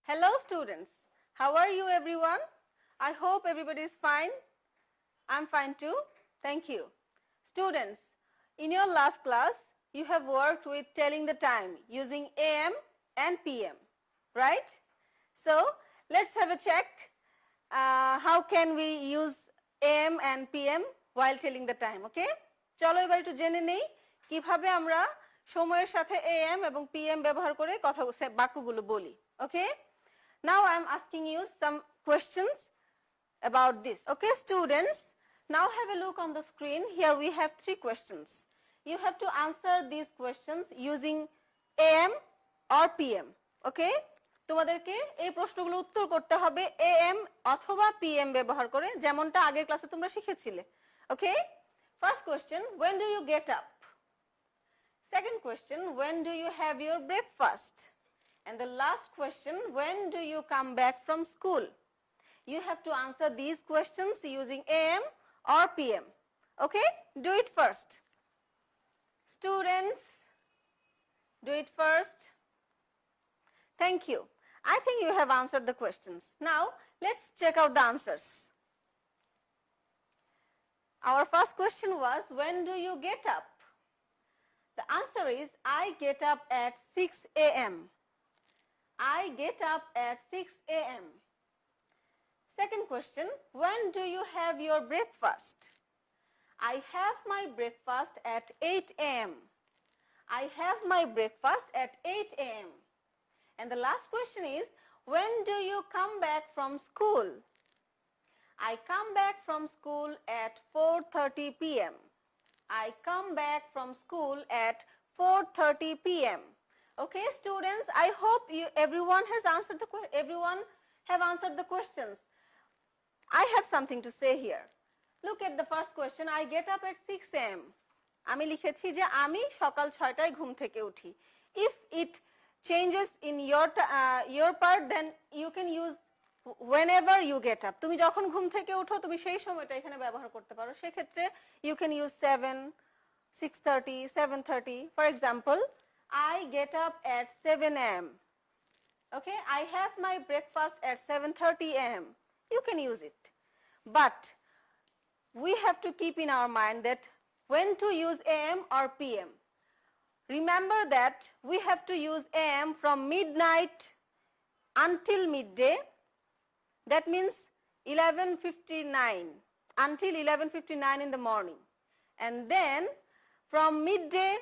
Hello students, how are you everyone? I hope everybody is fine. I'm fine too, thank you. Students, in your last class, you have worked with telling the time using AM and PM, right? So, let's have a check. How can we use AM and PM while telling the time, okay? চলো এবার একটু জেনে নেই কিভাবে আমরা সময়ের সাথে AM এবং PM ব্যবহার করে কথা বাক্যগুলো বলি, okay? Now I am asking you some questions about this, okay students? Now have a look on the screen. Here we have 3 questions. You have to answer these questions using AM or PM, okay? তোমাদেরকে এই প্রশ্নগুলো উত্তর করতে হবে AM অথবা PM ব্যবহার করে যেমনটা আগের ক্লাসে তোমরা শিখেছিলে, okay? First question, when do you get up? Second question, when do you have your breakfast? And the last question, when do you come back from school? You have to answer these questions using AM or PM. Okay? Do it first. Students, do it first. Thank you. I think you have answered the questions. Now, let's check out the answers. Our first question was, when do you get up? The answer is, I get up at 6 a.m. I get up at 6 a.m. Second question, when do you have your breakfast? I have my breakfast at 8 a.m. I have my breakfast at 8 a.m. And the last question is, when do you come back from school? I come back from school at 4:30 p.m. I come back from school at 4:30 p.m. Okay, students, I hope everyone have answered the questions. I have something to say here. Look at the first question. I get up at 6 a.m. আমি লিখেছি যে আমি সকাল 6টায় ঘুম থেকে উঠি. If it changes in your part, then you can use whenever you get up. তুমি যখন ঘুম থেকে ওঠো তুমি সেই সময়টা এখানে ব্যবহার করতে পারো. সেই ক্ষেত্রে you can use 7, 6:30, 7:30. For example, I get up at 7 a.m. Okay, I have my breakfast at 7:30 a.m. You can use it. But we have to keep in our mind that when to use AM or PM. Remember that we have to use AM from midnight until midday. That means 11:59 until 11:59 in the morning. And then from midday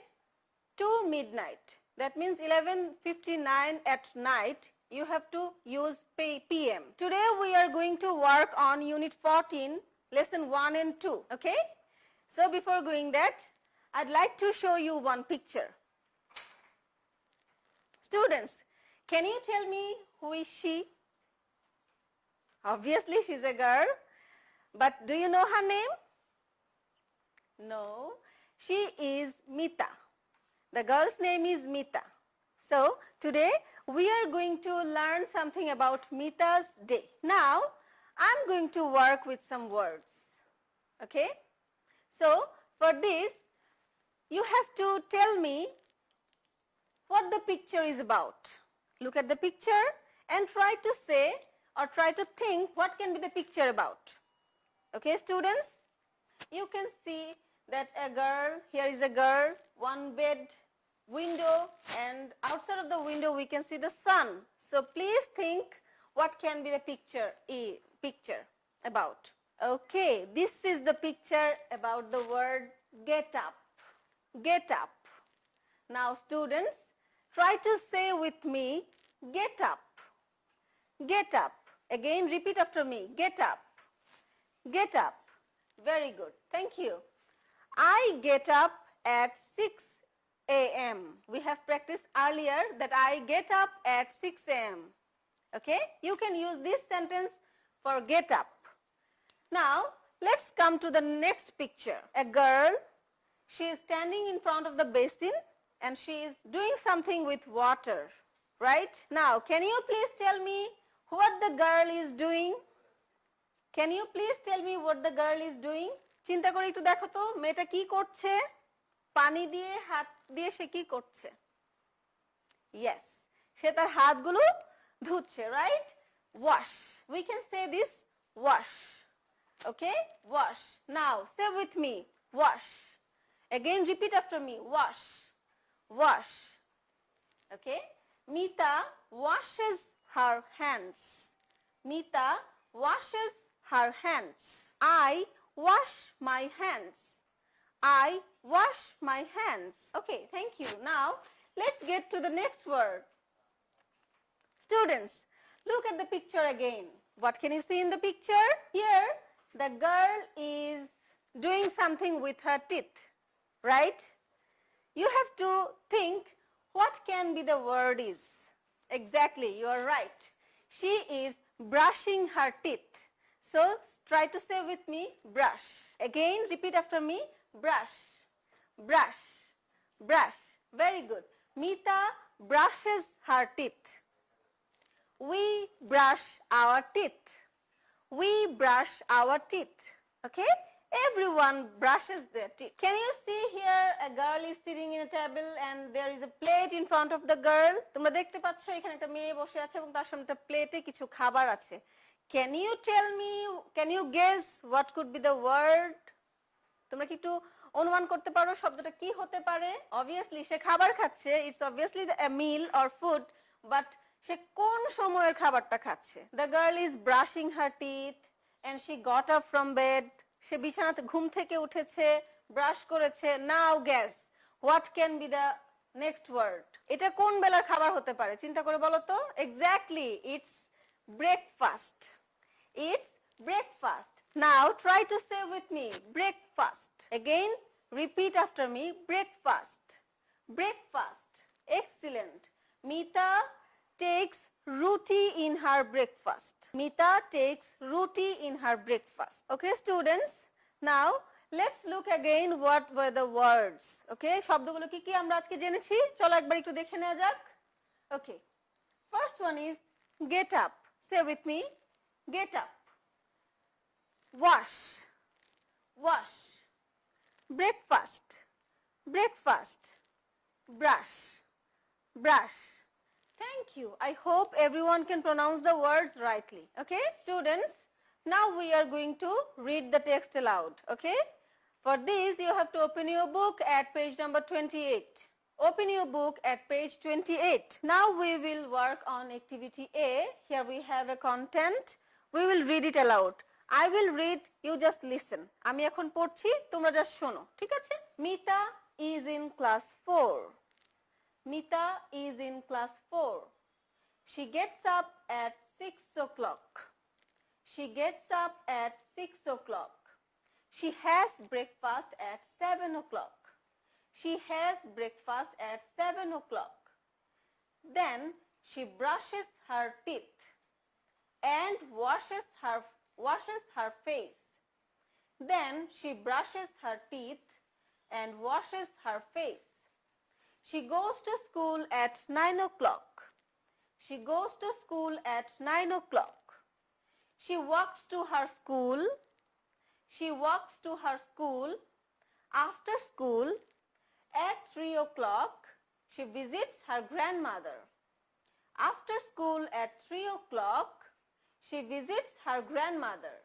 to midnight. That means 11:59 at night. You have to use PM. Today we are going to work on Unit 14, Lesson 1 and 2. Okay? So before going that, I'd like to show you one picture. Students, can you tell me who is she? Obviously, she's a girl. But do you know her name? No. She is Mita. The girl's name is Mita. So, today we are going to learn something about Mita's day. Now, I'm going to work with some words. Okay? So, for this, you have to tell me what the picture is about. Look at the picture and try to say or try to think what can be the picture about. Okay, students? You can see that a girl, here is a girl, one bed, window, and outside of the window we can see the sun. So please think what can be the picture about. Okay, this is the picture about the word get up. Get up. Now students, try to say with me, get up. Get up. Again, repeat after me, get up. Get up. Very good. Thank you. I get up at 6 a.m. We have practiced earlier that I get up at 6 a.m. Okay? You can use this sentence for get up. Now, let's come to the next picture. A girl, she is standing in front of the basin and she is doing something with water. Right? Now, can you please tell me what the girl is doing? Can you please tell me what the girl is doing? চিন্তা করে একটু দেখো তো মেয়েটা কি করছে? পানি দিয়ে হাত দিয়ে সে কি করছে? Yes, সে তার হাতগুলো ধুচ্ছে, right? Wash. We can say this wash. Okay? Wash. Now say with me, wash. Again repeat after me, wash. Wash. Okay? Mita washes her hands. Mita washes her hands. I wash my hands. I wash my hands. Okay, thank you. Now let's get to the next word. Students, look at the picture again. What can you see in the picture? Here the girl is doing something with her teeth, right? You have to think what can be the word is. Exactly, you are right. She is brushing her teeth. So try to say with me, brush. Again repeat after me, brush. Brush. Brush. Very good. Mita brushes her teeth. We brush our teeth. We brush our teeth. Okay? Everyone brushes their teeth. Can you see here a girl is sitting in a table and there is a plate in front of the girl? তোমরা দেখতে পাচ্ছ এখানে একটা মেয়ে বসে আছে এবং তার সামনে একটা প্লেটে কিছু খাবার আছে. Can you tell me, can you guess what could be the word? তোমরা কি একটু অনুমান করতে পারো শব্দটা কি হতে পারে? Obviously সে খাবার খাচ্ছে. It's obviously a meal or food, but সে কোন সময়ের খাবারটা খাচ্ছে? The girl is brushing her teeth and she got up from bed. সে বিছানাতে ঘুম থেকে উঠেছে, ব্রাশ করেছে. Now guess what can be the next word? এটা কোন বেলার খাবার হতে পারে? চিন্তা করে বলো তো. Exactly, it's breakfast. It's breakfast. Now try to say with me, breakfast. Again repeat after me, breakfast. Breakfast. Excellent. Mita takes roti in her breakfast. Mita takes roti in her breakfast. Okay students, now let's look again what were the words. Okay, শব্দগুলো কি কি আমরা আজকে জেনেছি? চলো একবার একটু দেখে নেওয়া যাক. Okay, first one is get up. Say with me, get up. Wash. Wash. Breakfast. Breakfast. Brush. Brush. Thank you. I hope everyone can pronounce the words rightly. Okay, students, now we are going to read the text aloud. Okay, for this you have to open your book at page number 28. Open your book at page 28. Now we will work on activity A. Here we have a content. We will read it aloud. I will read, you just listen. আমি এখন পড়ছি, তোমরা just শোনো, ঠিক আছে? Mita is in class 4. Mita is in class 4. She gets up at 6 o'clock. She gets up at 6 o'clock. She has breakfast at 7 o'clock. She has breakfast at 7 o'clock. Then she brushes her teeth and washes her face. Then she brushes her teeth and washes her face. She goes to school at 9 o'clock. She goes to school at 9 o'clock. She walks to her school. She walks to her school. After school, at 3 o'clock, she visits her grandmother. After school at 3 o'clock, she visits her grandmother.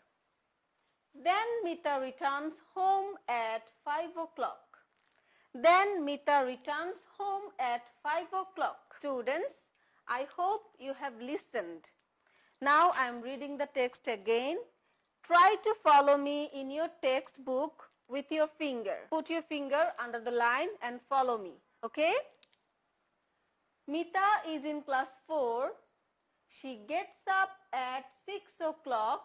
Then Mita returns home at 5 o'clock. Then Mita returns home at 5 o'clock. Students, I hope you have listened. Now I am reading the text again. Try to follow me in your textbook with your finger. Put your finger under the line and follow me. Okay? Mita is in class 4. She gets up at 6 o'clock.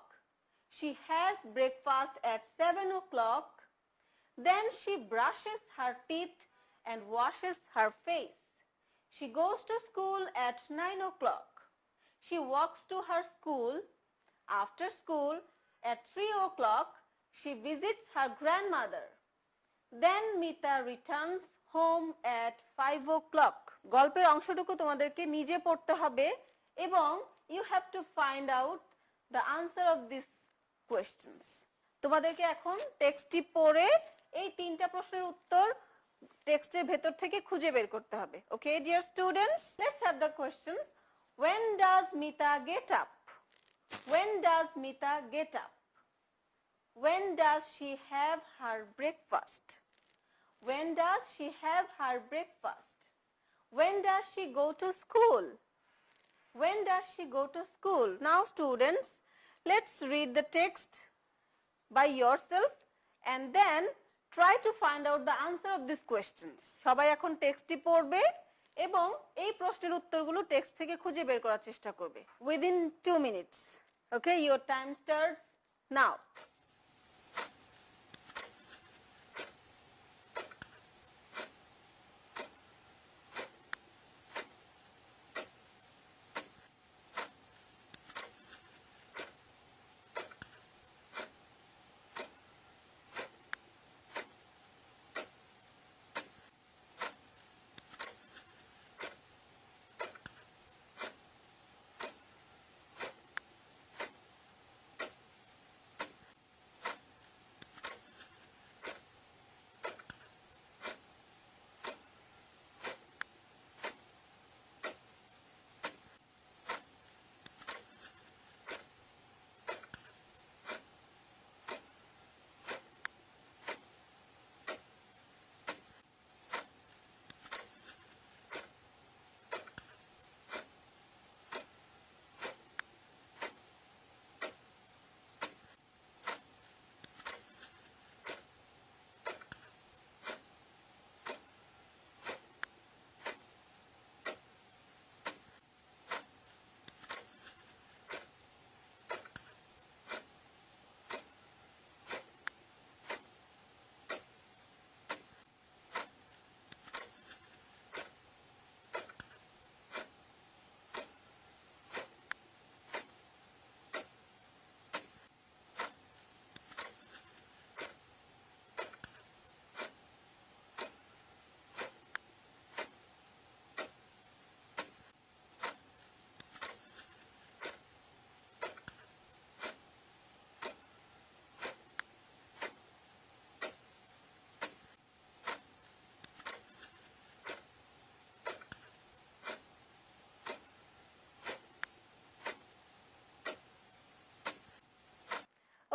She has breakfast at 7 o'clock. Then she brushes her teeth and washes her face. She goes to school at 9 o'clock. She walks to her school. After school, at 3 o'clock, she visits her grandmother. Then Mita returns home at 5 o'clock. গল্পের অংশটুকু তোমাদেরকে নিজে পড়তে হবে এবং you have to find out the answer of these questions. তোমাদেরকে এখন টেক্সটটি পড়ে এই তিনটা প্রশ্নের উত্তর টেক্সটের ভেতর থেকে খুঁজে বের করতে হবে. Okay, dear students, let's have the questions. When does Mita get up? When does Mita get up? When does she have her breakfast? When does she have her breakfast? When does she go to school? When does she go to school? Now students, let's read the text by yourself and then try to find out the answer of these questions. সবাই এখন টেক্সটটি পড়বে এবং এই প্রশ্নের উত্তরগুলো text থেকে খুঁজে বের করার চেষ্টা করবে within 2 minutes. Okay, your time starts now.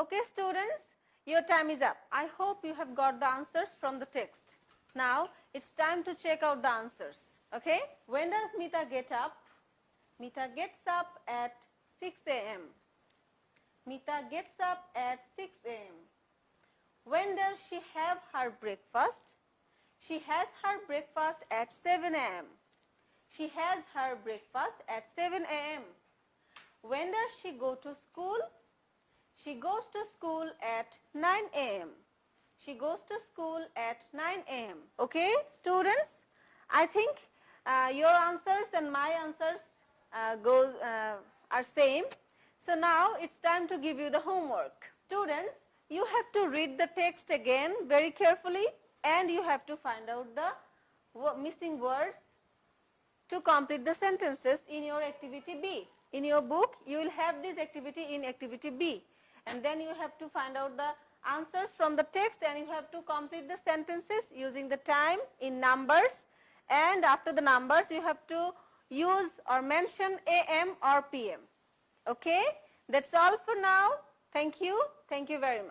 Okay students, your time is up. I hope you have got the answers from the text. Now it's time to check out the answers. Okay, when does Mita get up? Mita gets up at 6 a.m. Mita gets up at 6 a.m. When does she have her breakfast? She has her breakfast at 7 a.m. She has her breakfast at 7 a.m. When does she go to school? She goes to school at 9 a.m. She goes to school at 9 a.m. Okay, students, I think your answers and my answers are same. So now it's time to give you the homework. Students, you have to read the text again very carefully and you have to find out the missing words to complete the sentences in your activity B. In your book, you will have this activity in activity B. And then you have to find out the answers from the text and you have to complete the sentences using the time in numbers, and after the numbers you have to use or mention AM or PM. Okay, that's all for now. Thank you very much.